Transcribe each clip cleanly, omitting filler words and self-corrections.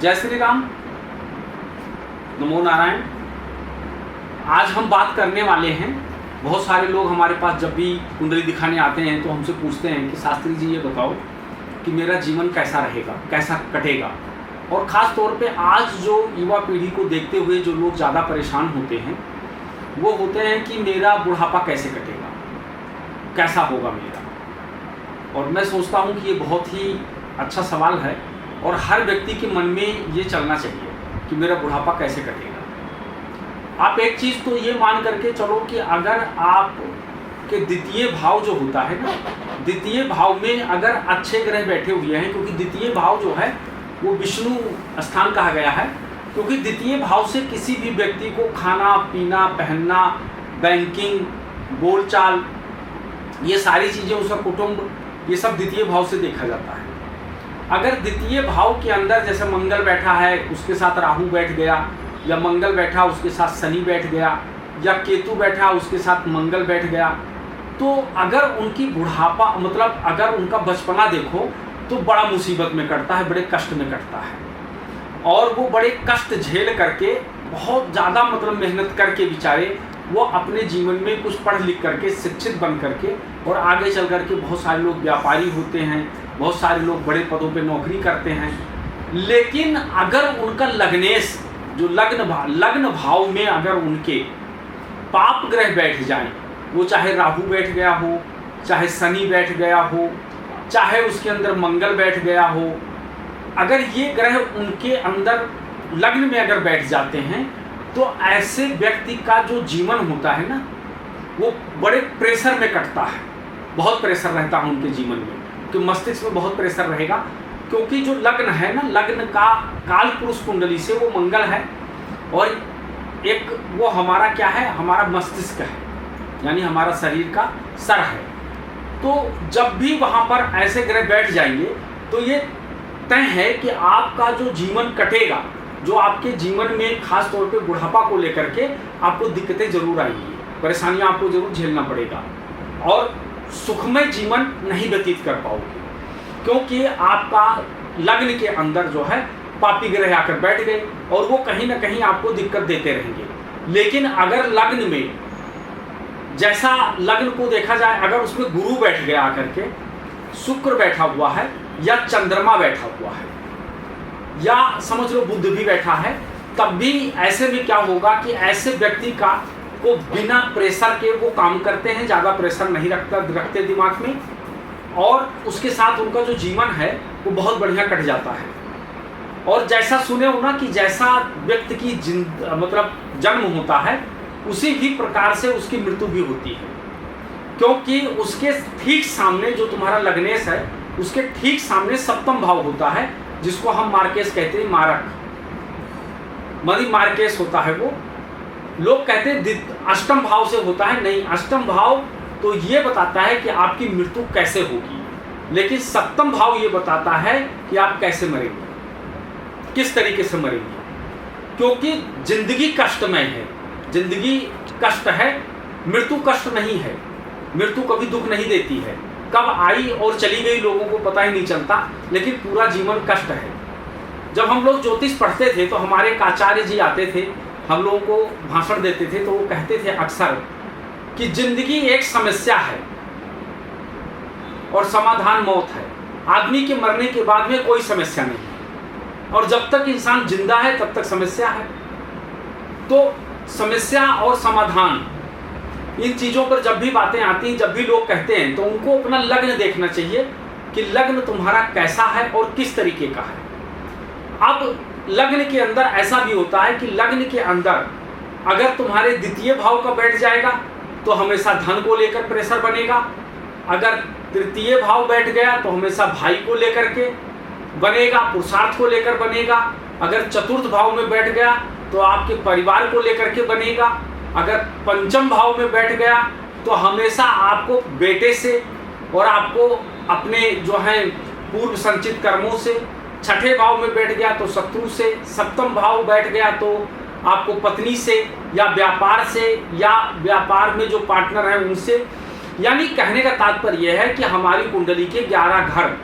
जय श्री राम, नमो नारायण। आज हम बात करने वाले हैं, बहुत सारे लोग हमारे पास जब भी कुंडली दिखाने आते हैं तो हमसे पूछते हैं कि शास्त्री जी ये बताओ कि मेरा जीवन कैसा रहेगा, कैसा कटेगा। और ख़ास तौर पे आज जो युवा पीढ़ी को देखते हुए जो लोग ज़्यादा परेशान होते हैं वो होते हैं कि मेरा बुढ़ापा कैसे कटेगा, कैसा होगा मेरा। और मैं सोचता हूँ कि ये बहुत ही अच्छा सवाल है और हर व्यक्ति के मन में ये चलना चाहिए कि मेरा बुढ़ापा कैसे कटेगा। आप एक चीज़ तो ये मान करके चलो कि अगर आप के द्वितीय भाव जो होता है ना, द्वितीय भाव में अगर अच्छे ग्रह बैठे हुए हैं, क्योंकि द्वितीय भाव जो है वो विष्णु स्थान कहा गया है, क्योंकि द्वितीय भाव से किसी भी व्यक्ति को खाना पीना, पहनना, बैंकिंग, बोलचाल, ये सारी चीज़ें, उसका कुटुंब, ये सब द्वितीय भाव से देखा जाता है। अगर द्वितीय भाव के अंदर जैसे मंगल बैठा है उसके साथ राहु बैठ गया, या मंगल बैठा उसके साथ शनि बैठ गया, या केतु बैठा उसके साथ मंगल बैठ गया, तो अगर उनकी बुढ़ापा मतलब अगर उनका बचपना देखो तो बड़ा मुसीबत में कटता है, बड़े कष्ट में कटता है। और वो बड़े कष्ट झेल करके, बहुत ज़्यादा मतलब मेहनत करके बेचारे वो अपने जीवन में कुछ पढ़ लिख करके, शिक्षित बन करके और आगे चल करके बहुत सारे लोग व्यापारी होते हैं, बहुत सारे लोग बड़े पदों पे नौकरी करते हैं। लेकिन अगर उनका लग्नेश जो लग्न भाव में अगर उनके पाप ग्रह बैठ जाएं, वो चाहे राहु बैठ गया हो, चाहे शनि बैठ गया हो, चाहे उसके अंदर मंगल बैठ गया हो, अगर ये ग्रह उनके अंदर लग्न में अगर बैठ जाते हैं तो ऐसे व्यक्ति का जो जीवन होता है ना वो बड़े प्रेशर में कटता है, बहुत प्रेशर रहता है उनके जीवन में, कि मस्तिष्क में बहुत प्रेशर रहेगा। क्योंकि जो लग्न है ना, लग्न का काल पुरुष कुंडली से वो मंगल है और एक वो हमारा क्या है, हमारा मस्तिष्क है, यानी हमारा शरीर का सर है। तो जब भी वहाँ पर ऐसे ग्रह बैठ जाएंगे तो ये तय है कि आपका जो जीवन कटेगा, जो आपके जीवन में खास तौर पे बुढ़ापा को लेकर के आपको दिक्कतें जरूर आएंगी, परेशानियां आपको जरूर झेलना पड़ेगा और सुखमय जीवन नहीं व्यतीत कर पाओगे, क्योंकि आपका लग्न के अंदर जो है पापी ग्रह आकर बैठ गए और वो कहीं ना कहीं आपको दिक्कत देते रहेंगे। लेकिन अगर लग्न में जैसा लग्न को देखा जाए, अगर उसमें गुरु बैठ गया आकर के, शुक्र बैठा हुआ है, या चंद्रमा बैठा हुआ है, या समझ लो बुध भी बैठा है, तब भी ऐसे में क्या होगा कि ऐसे व्यक्ति का को बिना प्रेशर के वो काम करते हैं, ज़्यादा प्रेशर नहीं रखते दिमाग में, और उसके साथ उनका जो जीवन है वो बहुत बढ़िया कट जाता है। और जैसा सुने हो ना कि जैसा व्यक्ति की मतलब जन्म होता है उसी ही प्रकार से उसकी मृत्यु भी होती है, क्योंकि उसके ठीक सामने जो तुम्हारा लग्नेश है उसके ठीक सामने सप्तम भाव होता है, जिसको हम मार्केश कहते हैं, मारक मनी मार्केश होता है। वो लोग कहते हैं अष्टम भाव से होता है, नहीं, अष्टम भाव तो ये बताता है कि आपकी मृत्यु कैसे होगी, लेकिन सप्तम भाव ये बताता है कि आप कैसे मरेंगे, किस तरीके से मरेंगे। क्योंकि जिंदगी कष्टमय है, जिंदगी कष्ट है, मृत्यु कष्ट नहीं है। मृत्यु कभी दुख नहीं देती है, कब आई और चली गई लोगों को पता ही नहीं चलता, लेकिन पूरा जीवन कष्ट है। जब हम लोग ज्योतिष पढ़ते थे तो हमारे एक आचार्य जी आते थे, हम लोगों को भाषण देते थे, तो वो कहते थे अक्सर कि जिंदगी एक समस्या है और समाधान मौत है। आदमी के मरने के बाद में कोई समस्या नहीं है, और जब तक इंसान जिंदा है तब तक समस्या है। तो समस्या और समाधान, इन चीज़ों पर जब भी बातें आती हैं, जब भी लोग कहते हैं, तो उनको अपना लग्न देखना चाहिए कि लग्न तुम्हारा कैसा है और किस तरीके का है। अब लग्न के अंदर ऐसा भी होता है कि लग्न के अंदर अगर तुम्हारे द्वितीय भाव का बैठ जाएगा तो हमेशा धन को लेकर प्रेशर बनेगा, अगर तृतीय भाव बैठ गया तो हमेशा भाई को लेकर के बनेगा, पुरुषार्थ को लेकर बनेगा, अगर चतुर्थ भाव में बैठ गया तो आपके परिवार को लेकर के बनेगा, अगर पंचम भाव में बैठ गया तो हमेशा आपको बेटे से और आपको अपने जो है पूर्व संचित कर्मों से, छठे भाव में बैठ गया तो शत्रु से, सप्तम भाव बैठ गया तो आपको पत्नी से या व्यापार से, या व्यापार में जो पार्टनर है उनसे। यानी कहने का तात्पर्य यह है कि हमारी कुंडली के 11 घर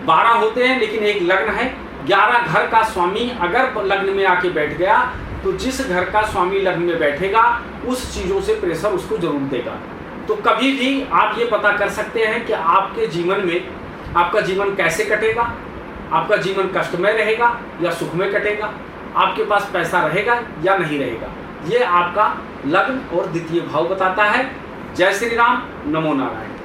12 होते हैं, लेकिन एक लग्न है 11 घर का स्वामी अगर लग्न में आके बैठ गया तो जिस घर का स्वामी लग्न में बैठेगा उस चीज़ों से प्रेशर उसको जरूर देगा। तो कभी भी आप ये पता कर सकते हैं कि आपके जीवन में आपका जीवन कैसे कटेगा, आपका जीवन कष्टमय रहेगा या सुखमय कटेगा, आपके पास पैसा रहेगा या नहीं रहेगा। ये आपका लग्न और द्वितीय भाव बताता है। जय श्री राम, नमो नारायण।